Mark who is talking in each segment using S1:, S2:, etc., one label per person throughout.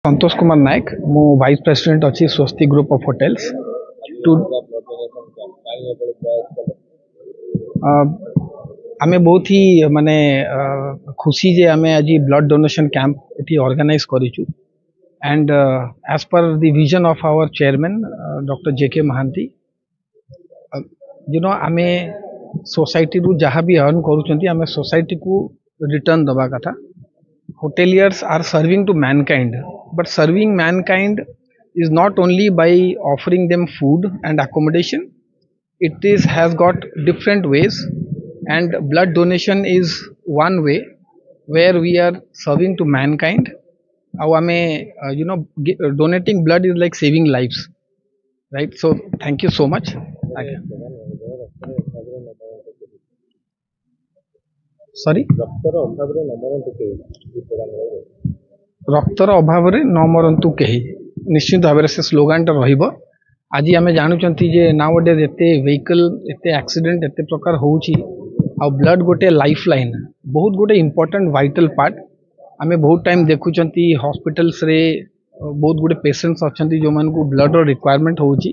S1: संतोष कुमार नायक मु vice president अच्छी स्वस्ति ग्रुप ऑफ होटेल्स टू आमे बहुत ही माने खुशी जे आमे आज ब्लड डोनेशन कैंप एटी ऑर्गेनाइज करिचु and as per the vision of our chairman doctor JK Mohanty आमे सोसाइटी रु जहाँ भी अर्न करूचंती आमे सोसाइटी को रिटर्न दबा कथा hoteliers are serving to mankind, but serving mankind is not only by offering them food and accommodation. It has got different ways, and blood donation is one way where we are serving to mankind. Donating blood is like saving lives, right? So thank you so much. Sorry रक्तर अभाव न मरंतु कहीं निश्चित भाव से slogan रहिब। आज आम जानुचंती जे now days एते व्हीकल एते एक्सीडेंट एते प्रकार होउची आ ब्लड गोटे लाइफ लाइन बहुत गोटे इंपोर्टेंट वाइटल पार्ट आम बहुत टाइम देखुचंती हॉस्पिटल्स रे बहुत गोटे पेशेंट्स अच्छी जो मान को ब्लड रिक्वायरमेंट होउची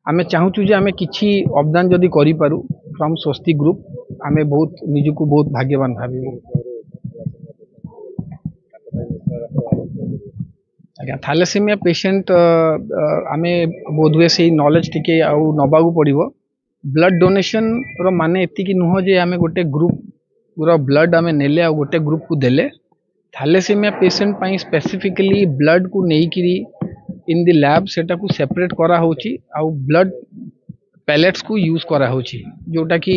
S1: आम चाहूँ जे आम किछि अवदान जदि करि पारू फ्रॉम स्वस्ति ग्रुप आमे बहुत निजको बहुत भाग्यवान भाविबो। आज्ञा थैलेसेमिया पेशेंट आमे बोधवे से नॉलेज टिके आउ नबागु पड़िबो। ब्लड डोनेशन रो माने एति कि नुह जे आमे गोटे ग्रुप पूरा ब्लड आमे नेले आ गोटे ग्रुप को देले थैलेसेमिया पेशेंट पाई स्पेसिफिकली ब्लड को नेई किरी इन द लैब सेटा को सेपरेट करा होची आउ ब्लड पैलेट्स को यूज करा होची जोटा कि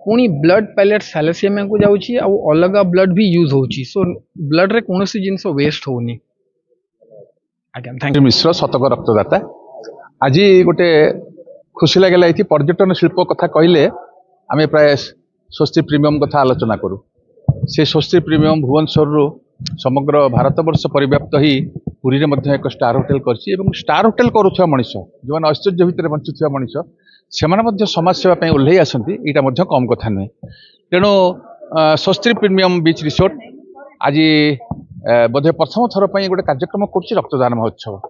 S1: पुणी ब्लड पैलेट्स थैलेसेमिया को जाउची आ अलग ब्लड भी यूज होची सो ब्लड रे कोनोसी जिंस वेस्ट होनी। आज्ञा थैंक यू।
S2: मिश्र शतक रक्तदाता आज गोटे खुशी लगे ये पर्यटन शिल्प कथा कहले आम प्राय स्वस्ति प्रीमियम कथा आलोचना करूँ से स्वस्ति प्रीमियम भुवनेश्वर समग्र भारत वर्ष परिव्याप्त ही पुरी में एक स्टार होटेल कर स्टार होटेल करुवा मनीष जो मैंने ऐश्वर्य भितर बंचुवा मनीष से समाज सेवा ओह्ल आसती यहाँ कम कथा नुहे तेणु स्वस्ति प्रीमियम बीच रिसोर्ट आज बोधे प्रथम थर पर गोटे कार्यक्रम कर रक्तदान महोत्सव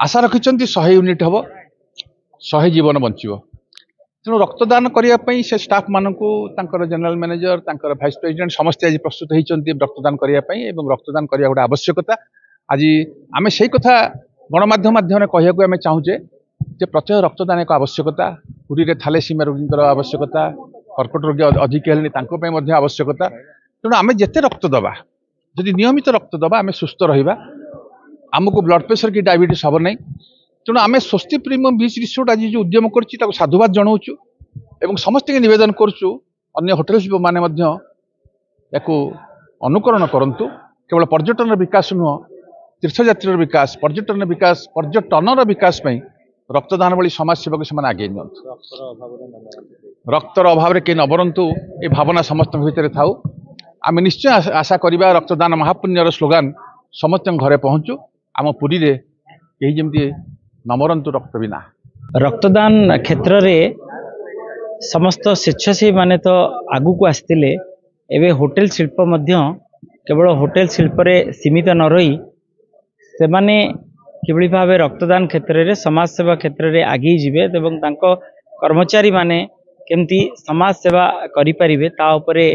S2: आशा रखिंट 100 यूनिट हम 100 जीवन बचो तेणु रक्तदान करने से स्टाफ मानक जनरल मैनेजर भाइस प्रेसिडेंट समस्ते आज प्रस्तुत होती रक्तदान करने रक्तदान करने गोटे आवश्यकता आज आम से कथा गणमाध्यम माध्यम कहूँ आम चाहूजे जे प्रत्येक रक्तदान एक आवश्यकता पुरी में थैलेसीमिया रोगी आवश्यकता कर्कट रोगी अधिक हेल्ले आवश्यकता तेणु आम जिते रक्त दबा जदि नियमित रक्त दबा आम सुस्थ रहा आमको ब्लड प्रेशर कि डायबिटीज हम ना तेणु आम स्वस्ति प्रीमियम बीच रिसोर्ट आज जो उद्यम कर साधुवाद जनाऊँ और समस्त नवेदन करुँ अन्य होटेल्स मैंने अनुकरण करूँ केवल पर्यटन विकास नुह तीर्थयात्री विकास पर्यटन विकास रक्तदान भली समाज सेवा को से आगे रक्तर अभाव कहीं नबरंतु ये भावना समस्त भितर था आम निश्चय आशा करवा रक्तदान महापुण्यर स्लोगान समस्त घरे पहुँचू आम पुरी रे यही जमी नमरंतु रक्त बिना।
S3: रक्तदान क्षेत्र में समस्त स्वेच्छासेवी माने तो आगु को आसते एवं होटेल शिल्प केवल होटेल शिल्प सीमित न रही से माने किभली भाव रक्तदान क्षेत्र में समाज सेवा क्षेत्र में आगे जीवे एवं तांको कर्मचारी माने केमती समाज सेवा करि परिबे ता उपरे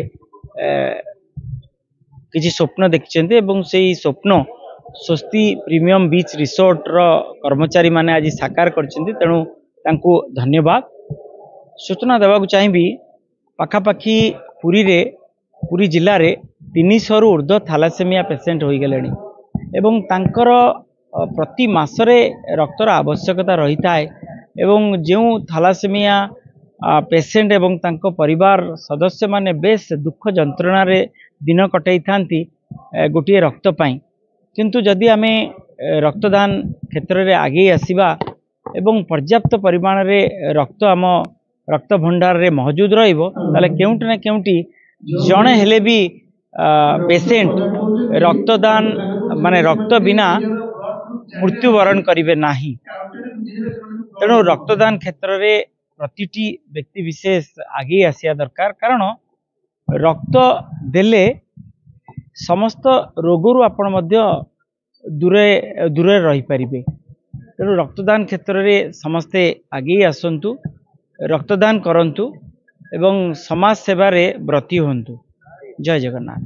S3: किछि स्वप्न देखिछन्ते एवं सेही स्वप्न स्वस्ति प्रीमियम बीच रिसोर्ट रो कर्मचारी माने आज साकार करछन्ते तेणु तांको धन्यवाद। सूचना देवाक चाहिबी पाखापाखी पुरी जिले रे 300 रु ऊर्ध्व थैलेसेमिया पेसेंट हो गलेनी एवं तांकर प्रति मासरे रक्तर आवश्यकता रही थाए एवं जो थैलेसेमिया पेसेंट एवं तांको परिवार सदस्य माने बेस दुख जंत्रणा रे दिन कटई थांती गोटे रक्त पाई किंतु जदि आमे रक्तदान क्षेत्र में आगे आसीबा एवं पर्याप्त परिमाण रे रक्त आम रक्त भंडार रे मौजूद रहिबो ताले केउंट ना केउंटी जणे हेले भी पेसेंट रक्तदान माने रक्त बिना मृत्युवरण करिवे नाही तेणु रक्तदान क्षेत्र में प्रतिटी व्यक्ति विशेष आगे आसिया दरकार कारण रक्त देले समस्त रोगरू आपण मध्य दूरे दूरे रही पारिबे। तेणु रक्तदान क्षेत्र में समस्ते आगे आसंतु, रक्तदान करंतु एवं समाज सेवा रे ब्रती होंतु। जय जगन्नाथ।